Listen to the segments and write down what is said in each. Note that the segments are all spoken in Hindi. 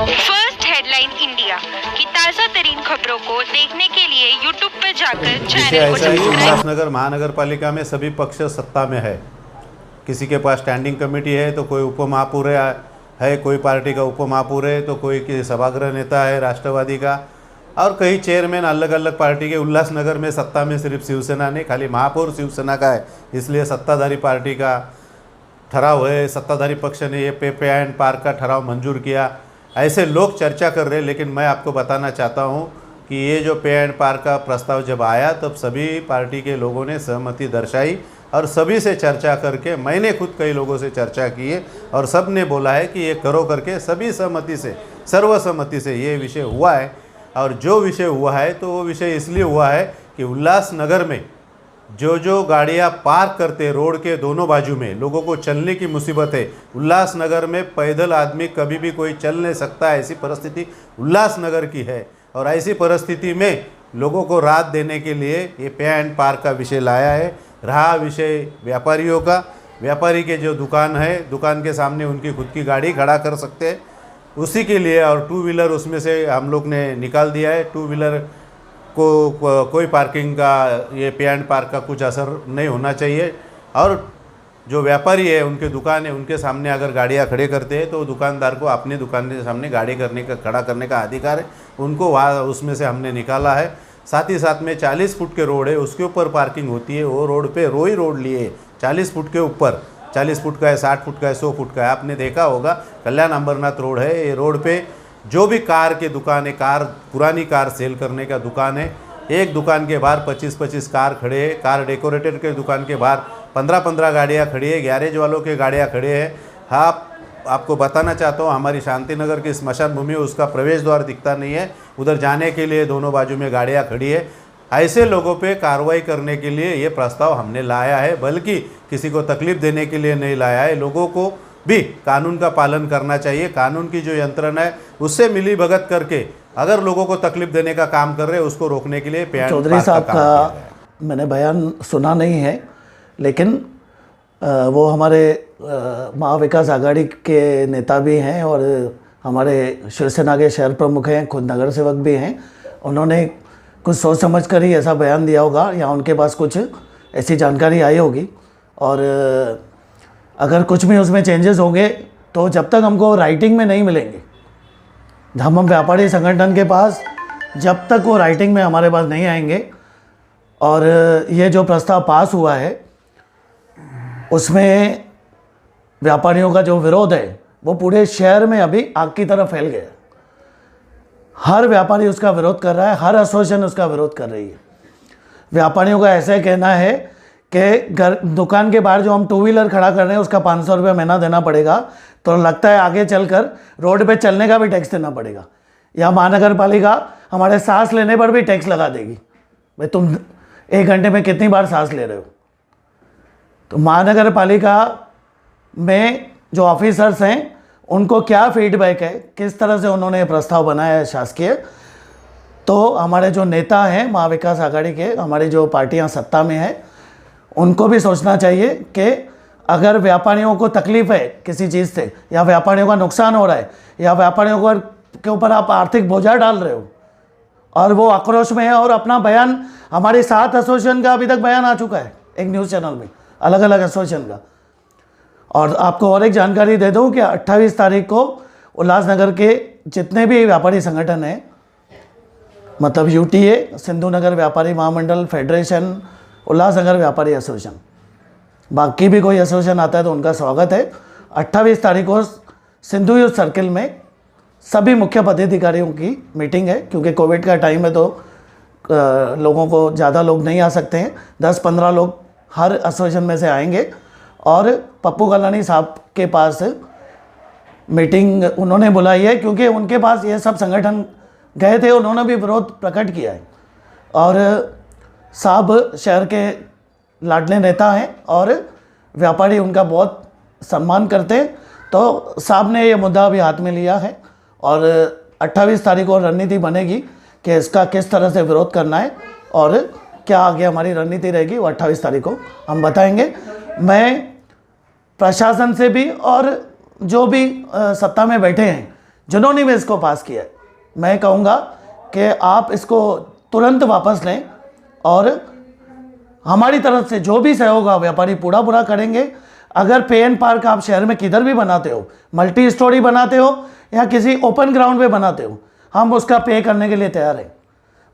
फर्स्ट हेडलाइन इंडिया की ताज़ा तरीन खबरों को देखने के लिए यूट्यूब पर जाकर चैनल को ऐसा ही सब्सक्राइब। उल्लासनगर महानगर पालिका में सभी पक्ष सत्ता में है। किसी के पास स्टैंडिंग कमेटी है तो कोई उपमहापौर है, कोई पार्टी का उपमहापौर है तो कोई सभागृह नेता है राष्ट्रवादी का, और कई चेयरमैन अलग अलग पार्टी के। उल्लासनगर में सत्ता में सिर्फ शिवसेना नहीं, खाली महापौर शिवसेना का है, इसलिए सत्ताधारी पार्टी का ठराव है, सत्ताधारी पक्ष ने ये पे एंड पार्क का ठराव मंजूर किया। ऐसे लोग चर्चा कर रहे हैं, लेकिन मैं आपको बताना चाहता हूँ कि ये जो पे एंड पार्क का प्रस्ताव जब आया तब सभी पार्टी के लोगों ने सहमति दर्शाई और सभी से चर्चा करके, मैंने खुद कई लोगों से चर्चा की है और सब ने बोला है कि ये करो करके, सभी सहमति से, सर्वसम्मति से ये विषय हुआ है। और जो विषय हुआ है तो वो विषय इसलिए हुआ है कि उल्लासनगर में जो गाड़ियाँ पार्क करते रोड के दोनों बाजू में, लोगों को चलने की मुसीबत है। उल्लासनगर में पैदल आदमी कभी भी कोई चल नहीं सकता, ऐसी परिस्थिति उल्लासनगर की है। और ऐसी परिस्थिति में लोगों को राहत देने के लिए ये पे एंड पार्क का विषय लाया है। रहा विषय व्यापारियों का, व्यापारी के जो दुकान है, दुकान के सामने उनकी खुद की गाड़ी खड़ा कर सकते हैं, उसी के लिए। और टू व्हीलर उसमें से हम लोग ने निकाल दिया है। टू व्हीलर को कोई पार्किंग का, ये पे एंड पार्क का कुछ असर नहीं होना चाहिए। और जो व्यापारी है, उनके दुकान है, उनके सामने अगर गाड़ियाँ खड़े करते हैं तो दुकानदार को अपनी दुकान के सामने गाड़ी खड़ा करने का अधिकार है, उनको वहाँ उसमें से हमने निकाला है। साथ ही साथ में 40 फुट के रोड है, उसके ऊपर पार्किंग होती है। वो रोड पे रोड लिए 40 फुट के ऊपर, 40 फुट का है, 60 फुट का है, 100 फुट का है। आपने देखा होगा कल्याण अंबरनाथ रोड है, ये रोड पे जो भी कार के दुकान है, पुरानी कार सेल करने का दुकान है, एक दुकान के बाहर 25-25 कार खड़े हैं। कार डेकोरेटर के दुकान के बाहर 15-15 गाड़ियाँ खड़ी है, गैरेज वालों के गाड़ियाँ खड़े हैं। हाँ, आपको बताना चाहता हूँ, हमारी शांतिनगर की स्मशान भूमि, उसका प्रवेश द्वार दिखता नहीं है, उधर जाने के लिए दोनों बाजू में गाड़ियाँ खड़ी है। ऐसे लोगों पे कार्रवाई करने के लिए ये प्रस्ताव हमने लाया है, बल्कि किसी को तकलीफ देने के लिए नहीं लाया है। लोगों को भी कानून का पालन करना चाहिए। कानून की जो यंत्रणा है उससे मिली भगत करके अगर लोगों को तकलीफ देने का काम कर रहे हैं, उसको रोकने के लिए चौधरी साहब का मैंने बयान सुना नहीं है, लेकिन वो हमारे महाविकास आघाड़ी के नेता भी हैं और हमारे शिवसेना के शहर प्रमुख हैं, खुद नगर सेवक भी हैं। उन्होंने कुछ सोच समझ कर ही ऐसा बयान दिया होगा या उनके पास कुछ ऐसी जानकारी आई होगी। और अगर कुछ भी उसमें चेंजेस होंगे तो जब तक हमको राइटिंग में नहीं मिलेंगे, हम व्यापारी संगठन के पास जब तक वो राइटिंग में हमारे पास नहीं आएंगे, और ये जो प्रस्ताव पास हुआ है उसमें व्यापारियों का जो विरोध है वो पूरे शहर में अभी आग की तरह फैल गया। हर व्यापारी उसका विरोध कर रहा है, हर एसोसिएशन उसका विरोध कर रही है। व्यापारियों का ऐसा कहना है कि दुकान के बाहर जो हम टू व्हीलर खड़ा कर रहे हैं उसका 500 रुपये महीना देना पड़ेगा, तो लगता है आगे चलकर रोड पे चलने का भी टैक्स देना पड़ेगा, या महानगर पालिका हमारे सांस लेने पर भी टैक्स लगा देगी। भाई तुम 1 घंटे में कितनी बार सांस ले रहे हो? तो महानगर पालिका में जो ऑफिसर्स हैं उनको क्या फीडबैक है, किस तरह से उन्होंने प्रस्ताव बनाया है शासकीय, तो हमारे जो नेता हैं महाविकास आघाड़ी के, हमारी जो पार्टियां सत्ता में हैं, उनको भी सोचना चाहिए कि अगर व्यापारियों को तकलीफ़ है किसी चीज़ से, या व्यापारियों का नुकसान हो रहा है, या व्यापारियों के ऊपर आप आर्थिक बोझा डाल रहे हो और वो आक्रोश में है, और अपना बयान, हमारे 7 एसोसिएशन का अभी तक बयान आ चुका है एक न्यूज़ चैनल में, अलग अलग एसोसिएशन का। और आपको और एक जानकारी दे दूं कि 28 तारीख को उल्लासनगर के जितने भी व्यापारी संगठन हैं, मतलब यूटीए, सिंधु नगर व्यापारी महामंडल, फेडरेशन, उल्लासनगर व्यापारी एसोसिएशन, बाकी भी कोई एसोसिएशन आता है तो उनका स्वागत है। 28 तारीख को सिंधु यूथ सर्किल में सभी मुख्य पदाधिकारियों की मीटिंग है, क्योंकि कोविड का टाइम है तो लोगों को ज़्यादा लोग नहीं आ सकते हैं, 10-15 लोग हर एसोसिएशन में से आएंगे। और पप्पू कलानी साहब के पास मीटिंग उन्होंने बुलाई है, क्योंकि उनके पास ये सब संगठन गए थे, उन्होंने भी विरोध प्रकट किया है। और साहब शहर के लाडले नेता हैं और व्यापारी उनका बहुत सम्मान करते हैं, तो साहब ने ये मुद्दा भी हाथ में लिया है और 28 तारीख को रणनीति बनेगी कि इसका किस तरह से विरोध करना है और क्या आगे हमारी रणनीति रहेगी, वो 28 तारीख को हम बताएंगे। मैं प्रशासन से भी और जो भी सत्ता में बैठे हैं, जिन्होंने भी इसको पास किया है, मैं कहूँगा कि आप इसको तुरंत वापस लें और हमारी तरफ से जो भी सहयोग है व्यापारी पूरा पूरा करेंगे। अगर पे एंड पार्क आप शहर में किधर भी बनाते हो, मल्टी स्टोरी बनाते हो या किसी ओपन ग्राउंड पे बनाते हो, हम उसका पे करने के लिए तैयार हैं।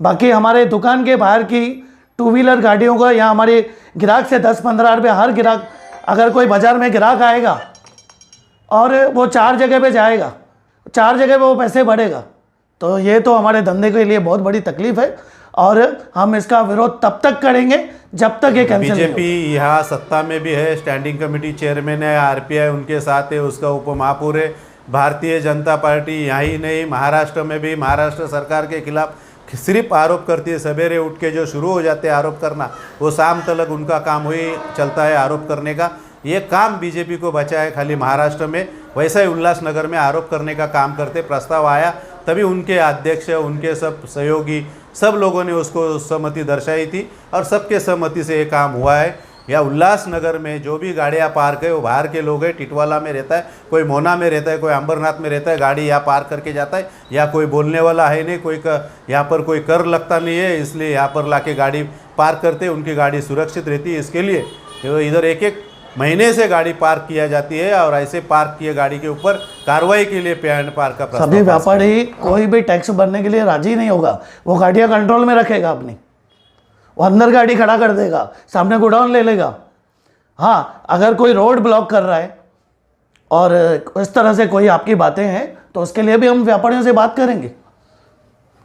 बाकी हमारे दुकान के बाहर की टू व्हीलर गाड़ियों का या हमारे ग्राहक से 10-15 रुपये हर ग्राहक, अगर कोई बाज़ार में ग्राहक आएगा और वो 4 जगह पे जाएगा, 4 जगह पे वो पैसे बढ़ेगा, तो ये तो हमारे धंधे के लिए बहुत बड़ी तकलीफ है और हम इसका विरोध तब तक करेंगे जब तक ये कैंसिल नहीं बीजेपी यहाँ सत्ता में भी है, स्टैंडिंग कमेटी चेयरमैन है, आरपीआई उनके साथ है, उसका उप महापौर है। भारतीय जनता पार्टी यहाँ ही नहीं, महाराष्ट्र में भी महाराष्ट्र सरकार के खिलाफ सिर्फ आरोप करती है। सवेरे उठ के जो शुरू हो जाते हैं आरोप करना, वो शाम तक उनका काम वही चलता है आरोप करने का। ये काम बीजेपी को बचा है खाली महाराष्ट्र में, वैसा ही उल्लासनगर में आरोप करने का काम करते। प्रस्ताव आया तभी उनके अध्यक्ष, उनके सब सहयोगी, सब लोगों ने उसको सहमति दर्शाई थी और सबके सहमति से ये काम हुआ है। या उल्लासनगर में जो भी गाड़ियाँ पार्क है वो बाहर के लोग हैं। टिटवाला में रहता है कोई, मोना में रहता है कोई, अंबरनाथ में रहता है, गाड़ी यहाँ पार्क करके जाता है। या कोई बोलने वाला है नहीं, कोई यहाँ पर कोई कर लगता नहीं है, इसलिए यहाँ पर लाके गाड़ी पार्क करते, उनकी गाड़ी सुरक्षित रहती है। इसके लिए इधर एक महीने से गाड़ी पार्क किया जाती है और ऐसे पार्क किए गाड़ी के ऊपर कार्रवाई के लिए पे एंड पार्क का प्रस्ताव। सभी व्यापारी कोई भी टैक्स भरने के लिए राजी नहीं होगा, वो गाड़ियाँ कंट्रोल में रखेगा अपनी, वो अंदर गाड़ी खड़ा कर देगा, सामने गोडाउन ले लेगा। हाँ, अगर कोई रोड ब्लॉक कर रहा है और इस तरह से कोई आपकी बातें हैं तो उसके लिए भी हम व्यापारियों से बात करेंगे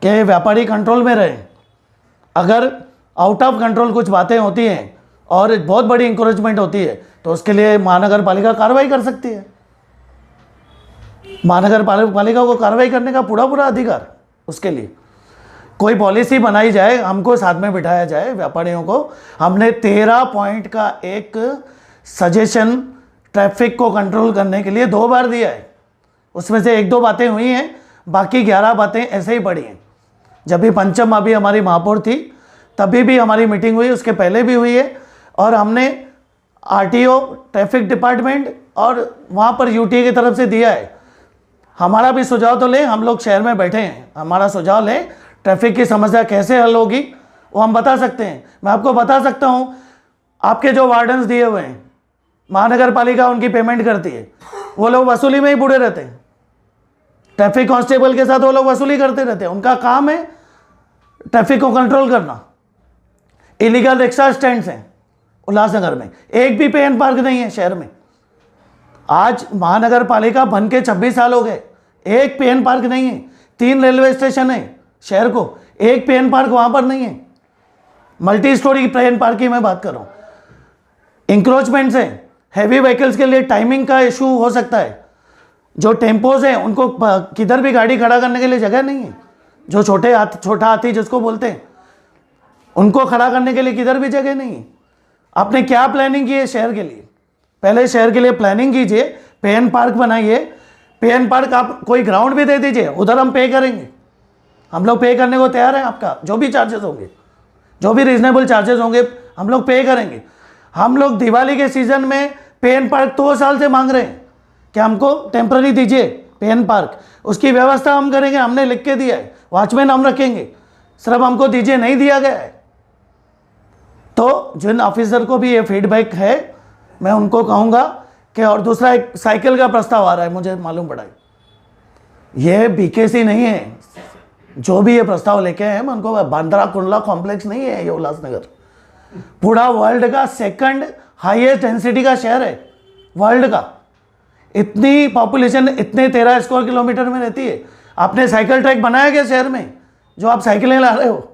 कि व्यापारी कंट्रोल में रहें। अगर आउट ऑफ कंट्रोल कुछ बातें होती हैं और बहुत बड़ी इंकरेजमेंट होती है तो उसके लिए महानगर पालिका कार्रवाई कर सकती है। महानगर पालिका को कार्रवाई करने का पूरा पूरा अधिकार, उसके लिए कोई पॉलिसी बनाई जाए, हमको साथ में बिठाया जाए व्यापारियों को। हमने 13 पॉइंट का एक सजेशन ट्रैफिक को कंट्रोल करने के लिए 2 बार दिया है, उसमें से 1-2 बातें हुई हैं, बाकी 11 बातें ऐसे ही पड़ी हैं। जब भी पंचम अभी हमारी महापौर थी तभी भी हमारी मीटिंग हुई, उसके पहले भी हुई है और हमने आरटीओ, ट्रैफिक डिपार्टमेंट और वहाँ पर यूटीए की तरफ से दिया है। हमारा भी सुझाव तो लें, हम लोग शहर में बैठे हैं, हमारा सुझाव लें, ट्रैफिक की समस्या कैसे हल होगी वो हम बता सकते हैं। मैं आपको बता सकता हूँ, आपके जो वार्डन्स दिए हुए हैं, महानगर पालिका उनकी पेमेंट करती है, वो लोग वसूली में ही बुड़े रहते हैं। ट्रैफिक कांस्टेबल के साथ वो लोग वसूली करते रहते हैं, उनका काम है ट्रैफिक को कंट्रोल करना। इलीगल रिक्शा स्टैंड्स हैं उल्लासनगर में, एक भी पे एंड पार्क नहीं है शहर में। आज महानगर पालिका बन के 26 साल हो गए, एक पे एंड पार्क नहीं है। 3 रेलवे स्टेशन है शहर को, एक पे एंड पार्क वहाँ पर नहीं है। मल्टी स्टोरी पे एंड पार्क की मैं बात कर रहा हूँ। इंक्रोचमेंट्स हैं, हैवी व्हीकल्स के लिए टाइमिंग का इशू हो सकता है। जो टेम्पोज हैं उनको किधर भी गाड़ी खड़ा करने के लिए जगह नहीं है। जो छोटा हाथी जिसको बोलते हैं, उनको खड़ा करने के लिए किधर भी जगह नहीं है। आपने क्या प्लानिंग की है शहर के लिए? पहले शहर के लिए प्लानिंग कीजिए, पे एंड पार्क बनाइए। पे एंड पार्क आप कोई ग्राउंड भी दे दीजिए, उधर हम पे करेंगे, हम लोग पे करने को तैयार हैं। आपका जो भी चार्जेस होंगे, जो भी रीजनेबल चार्जेस होंगे, हम लोग पे करेंगे। हम लोग दिवाली के सीज़न में पे एंड पार्क 2 साल से मांग रहे हैं कि हमको टेम्पररी दीजिए पे एंड पार्क, उसकी व्यवस्था हम करेंगे, हमने लिख के दिया है, वॉचमैन हम रखेंगे, सिर्फ हमको दीजिए, नहीं दिया गया है। तो जिन ऑफिसर को भी ये फीडबैक है, मैं उनको कहूँगा कि, और दूसरा एक साइकिल का प्रस्ताव आ रहा है, मुझे मालूम पड़ा है, ये बीकेसी नहीं है जो भी ये प्रस्ताव लेके हैं, मैं उनको, बांद्रा कुंडला कॉम्प्लेक्स नहीं है ये उल्लासनगर, पूरा वर्ल्ड का 2nd हाईएस्ट डेंसिटी का शहर है वर्ल्ड का। इतनी पॉपुलेशन इतने 13 स्क्वायर किलोमीटर में रहती है। आपने साइकिल ट्रैक बनाया क्या शहर में जो आप साइकिलें ला रहे हो?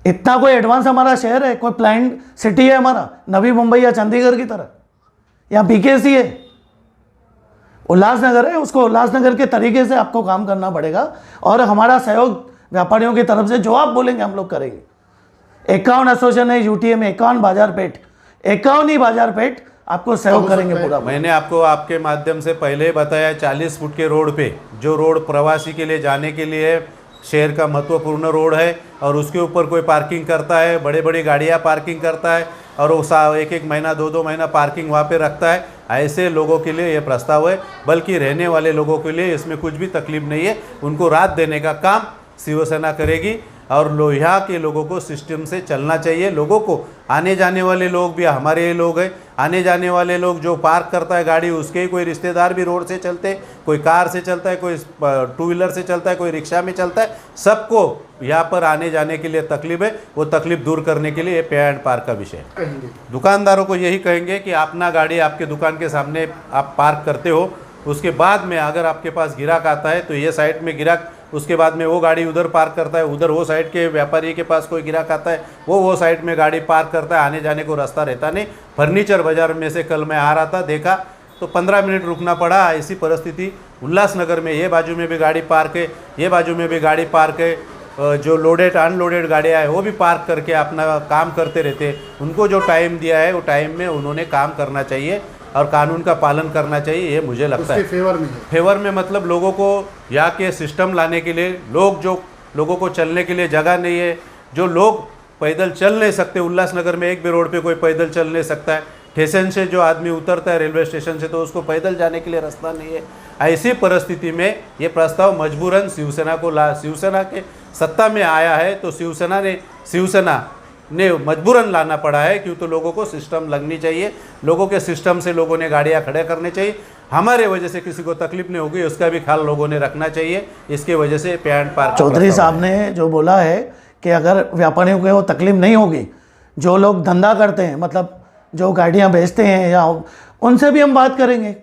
इतना कोई एडवांस हमारा शहर है, कोई प्लान्ड सिटी है हमारा, नवी मुंबई या चंडीगढ़ की तरह, या बीकेसी है? उल्लासनगर है, उसको उल्लासनगर के तरीके से आपको काम करना पड़ेगा और हमारा सहयोग व्यापारियों की तरफ से जो आप बोलेंगे हम लोग करेंगे। 51 एसोसिएशन है यूटीए में, 51 बाजार पेठ, 51 ही बाजार पेठ आपको सहयोग करेंगे पूरा। मैंने आपको आपके माध्यम से पहले ही बताया, 40 फुट के रोड पे, जो रोड प्रवासी के लिए जाने के लिए शहर का महत्वपूर्ण रोड है और उसके ऊपर कोई पार्किंग करता है, बड़े बड़ी गाड़ियाँ पार्किंग करता है और वो 1-1 महीना 2-2 महीना पार्किंग वहाँ पे रखता है, ऐसे लोगों के लिए ये प्रस्ताव है, बल्कि रहने वाले लोगों के लिए इसमें कुछ भी तकलीफ नहीं है। उनको राहत देने का काम शिवसेना करेगी और यहाँ के लोगों को सिस्टम से चलना चाहिए। लोगों को आने जाने वाले लोग भी हमारे ही लोग हैं, आने जाने वाले लोग जो पार्क करता है गाड़ी उसके ही कोई रिश्तेदार भी रोड से चलते, कोई कार से चलता है, कोई टू व्हीलर से चलता है, कोई रिक्शा में चलता है, सबको यहाँ पर आने जाने के लिए तकलीफ है। वो तकलीफ दूर करने के लिए ये पे एंड पार्क का विषय है। दुकानदारों को यही कहेंगे कि अपना गाड़ी आपके दुकान के सामने आप पार्क करते हो, उसके बाद में अगर आपके पास ग्राहक आता है तो ये साइड में ग्राहक, उसके बाद में वो गाड़ी उधर पार्क करता है, उधर वो साइड के व्यापारी के पास कोई ग्राहक आता है वो साइड में गाड़ी पार्क करता है, आने जाने को रास्ता रहता नहीं। फर्नीचर बाजार में से कल मैं आ रहा था, देखा तो 15 मिनट रुकना पड़ा। ऐसी परिस्थिति उल्लासनगर में, ये बाजू में भी गाड़ी पार्क है, ये बाजू में भी गाड़ी पार्क है, जो लोडेड अनलोडेड गाड़ियाँ हैं वो भी पार्क करके अपना काम करते रहते। उनको जो टाइम दिया है वो टाइम में उन्होंने काम करना चाहिए और कानून का पालन करना चाहिए, ये मुझे लगता है। फेवर में मतलब लोगों को यहाँ के सिस्टम लाने के लिए, लोगों को चलने के लिए जगह नहीं है, जो लोग पैदल चल नहीं सकते, उल्लासनगर में एक भी रोड पे कोई पैदल चल नहीं सकता है। स्टेशन से जो आदमी उतरता है रेलवे स्टेशन से तो उसको पैदल जाने के लिए रास्ता नहीं है। ऐसी परिस्थिति में ये प्रस्ताव मजबूरन शिवसेना के सत्ता में आया है तो शिवसेना ने मजबूरन लाना पड़ा है, क्यों तो लोगों को सिस्टम लगनी चाहिए, लोगों के सिस्टम से लोगों ने गाड़ियां खड़े करने चाहिए। हमारे वजह से किसी को तकलीफ नहीं होगी उसका भी ख्याल लोगों ने रखना चाहिए। इसके वजह से पे एंड पार्क चौधरी साहब ने जो बोला है कि अगर व्यापारियों को वो तकलीफ नहीं होगी, जो लोग धंधा करते हैं, मतलब जो गाड़ियाँ बेचते हैं या उनसे भी हम बात करेंगे।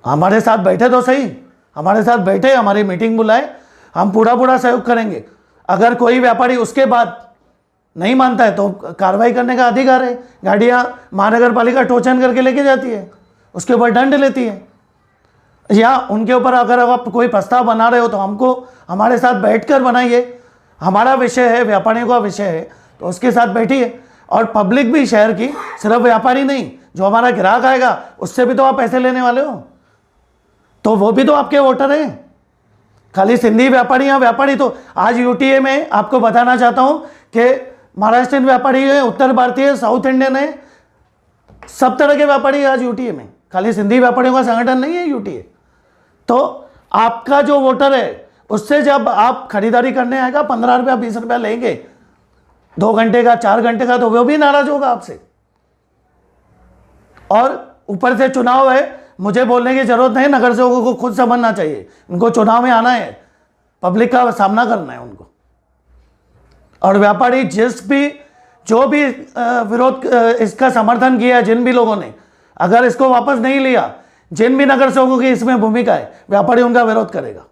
हमारे साथ बैठे तो सही, हमारे साथ बैठे, हमारी मीटिंग बुलाए, हम पूरा सहयोग करेंगे। अगर कोई व्यापारी उसके बाद नहीं मानता है तो कार्रवाई करने का अधिकार है। गाड़ियाँ महानगर पालिका टोचन करके लेके जाती है, उसके ऊपर दंड लेती है। या उनके ऊपर अगर आप कोई प्रस्ताव बना रहे हो तो हमको हमारे साथ बैठकर बनाइए। हमारा विषय है, व्यापारियों का विषय है, तो उसके साथ बैठिए। और पब्लिक भी शहर की, सिर्फ व्यापारी नहीं, जो हमारा ग्राहक आएगा उससे भी तो आप पैसे लेने वाले हो, तो वो भी तो आपके वोटर हैं। खाली सिंधी व्यापारी या व्यापारी तो आज यूटीए में आपको बताना चाहता हूँ कि महाराष्ट्रियन व्यापारी है, उत्तर भारतीय, साउथ इंडियन है, सब तरह के व्यापारी आज यूटीए में, खाली सिंधी व्यापारियों का संगठन नहीं है यूटीए। तो आपका जो वोटर है उससे जब आप खरीदारी करने आएगा 15 रुपया 20 रुपया लेंगे 2 घंटे का 4 घंटे का, तो वो भी नाराज होगा आपसे। और ऊपर से चुनाव है, मुझे बोलने की जरूरत नहीं, नगर सेवकों को खुद समझना चाहिए। उनको चुनाव में आना है, पब्लिक का सामना करना है उनको। और व्यापारी जो भी विरोध इसका समर्थन किया है, जिन भी लोगों ने, अगर इसको वापस नहीं लिया, जिन भी नगर सेवकों की इसमें भूमिका है, व्यापारी उनका विरोध करेगा।